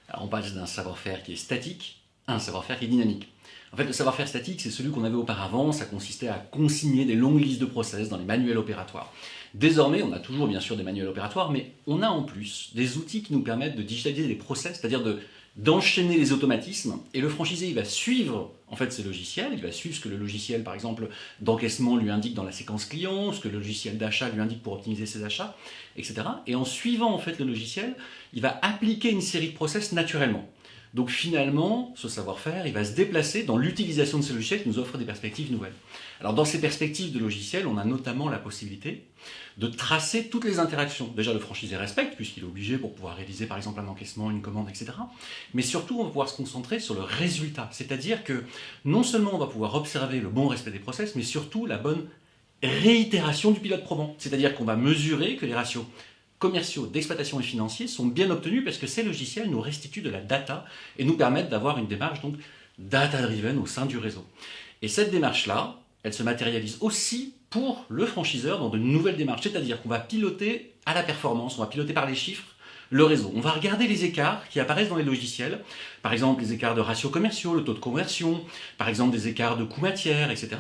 Alors on passe d'un savoir-faire qui est statique à un savoir-faire qui est dynamique. En fait, le savoir-faire statique, c'est celui qu'on avait auparavant, ça consistait à consigner des longues listes de process dans les manuels opératoires. Désormais, on a toujours bien sûr des manuels opératoires, mais on a en plus des outils qui nous permettent de digitaliser les process, c'est-à-dire d'enchaîner les automatismes, et le franchisé il va suivre en fait ces logiciels, il va suivre ce que le logiciel par exemple d'encaissement lui indique dans la séquence client, ce que le logiciel d'achat lui indique pour optimiser ses achats, etc. Et en suivant en fait le logiciel, il va appliquer une série de process naturellement. Donc finalement, ce savoir-faire, il va se déplacer dans l'utilisation de ces logiciels qui nous offrent des perspectives nouvelles. Alors dans ces perspectives de logiciels, on a notamment la possibilité de tracer toutes les interactions. Déjà, le franchisé respecte, puisqu'il est obligé pour pouvoir réaliser par exemple un encaissement, une commande, etc. Mais surtout, on va pouvoir se concentrer sur le résultat. C'est-à-dire que non seulement on va pouvoir observer le bon respect des process, mais surtout la bonne réitération du pilote probant. C'est-à-dire qu'on va mesurer que les ratios commerciaux, d'exploitation et financiers sont bien obtenus parce que ces logiciels nous restituent de la data et nous permettent d'avoir une démarche donc data-driven au sein du réseau. Et cette démarche-là, elle se matérialise aussi pour le franchiseur dans de nouvelles démarches. C'est-à-dire qu'on va piloter à la performance, on va piloter par les chiffres le réseau. On va regarder les écarts qui apparaissent dans les logiciels, par exemple les écarts de ratios commerciaux, le taux de conversion, par exemple des écarts de coûts matières, etc.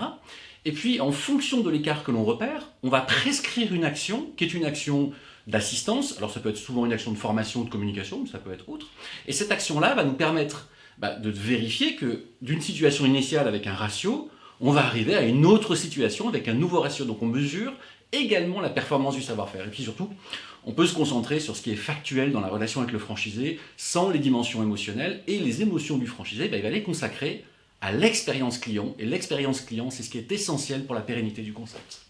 Et puis, en fonction de l'écart que l'on repère, on va prescrire une action qui est une action d'assistance. Alors ça peut être souvent une action de formation ou de communication, mais ça peut être autre. Et cette action-là va nous permettre de vérifier que d'une situation initiale avec un ratio, on va arriver à une autre situation avec un nouveau ratio. Donc on mesure également la performance du savoir-faire. Et puis surtout, on peut se concentrer sur ce qui est factuel dans la relation avec le franchisé, sans les dimensions émotionnelles. Et les émotions du franchisé, il va les consacrer à l'expérience client. Et l'expérience client, c'est ce qui est essentiel pour la pérennité du concept.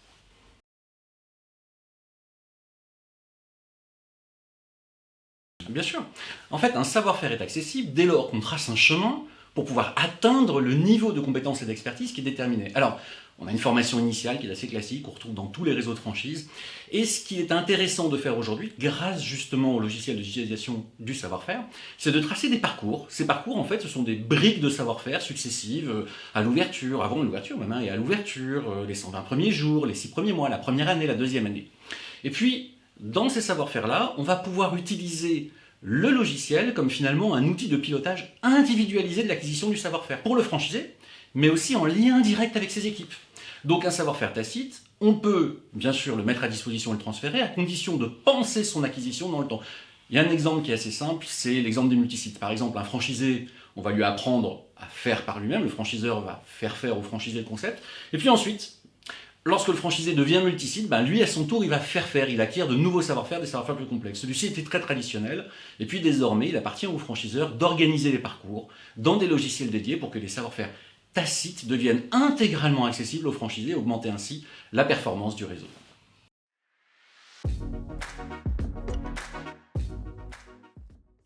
Bien sûr. En fait, un savoir-faire est accessible dès lors qu'on trace un chemin pour pouvoir atteindre le niveau de compétence et d'expertise qui est déterminé. Alors, on a une formation initiale qui est assez classique, qu'on retrouve dans tous les réseaux de franchise. Et ce qui est intéressant de faire aujourd'hui, grâce justement au logiciel de digitalisation du savoir-faire, c'est de tracer des parcours. Ces parcours, en fait, ce sont des briques de savoir-faire successives à l'ouverture, avant l'ouverture même, et à l'ouverture, les 120 premiers jours, les 6 premiers mois, la première année, la deuxième année. Et puis, dans ces savoir-faire-là, on va pouvoir utiliser le logiciel comme finalement un outil de pilotage individualisé de l'acquisition du savoir-faire pour le franchisé, mais aussi en lien direct avec ses équipes. Donc un savoir-faire tacite, on peut bien sûr le mettre à disposition et le transférer à condition de penser son acquisition dans le temps. Il y a un exemple qui est assez simple, c'est l'exemple des multisites. Par exemple, un franchisé, on va lui apprendre à faire par lui-même, le franchiseur va faire faire au franchisé le concept, et puis ensuite, lorsque le franchisé devient multisite, lui à son tour il va faire faire, il acquiert de nouveaux savoir-faire, des savoir-faire plus complexes. Celui-ci était très traditionnel, et puis désormais il appartient au franchiseur d'organiser les parcours dans des logiciels dédiés pour que les savoir-faire tacites deviennent intégralement accessibles aux franchisés et augmenter ainsi la performance du réseau.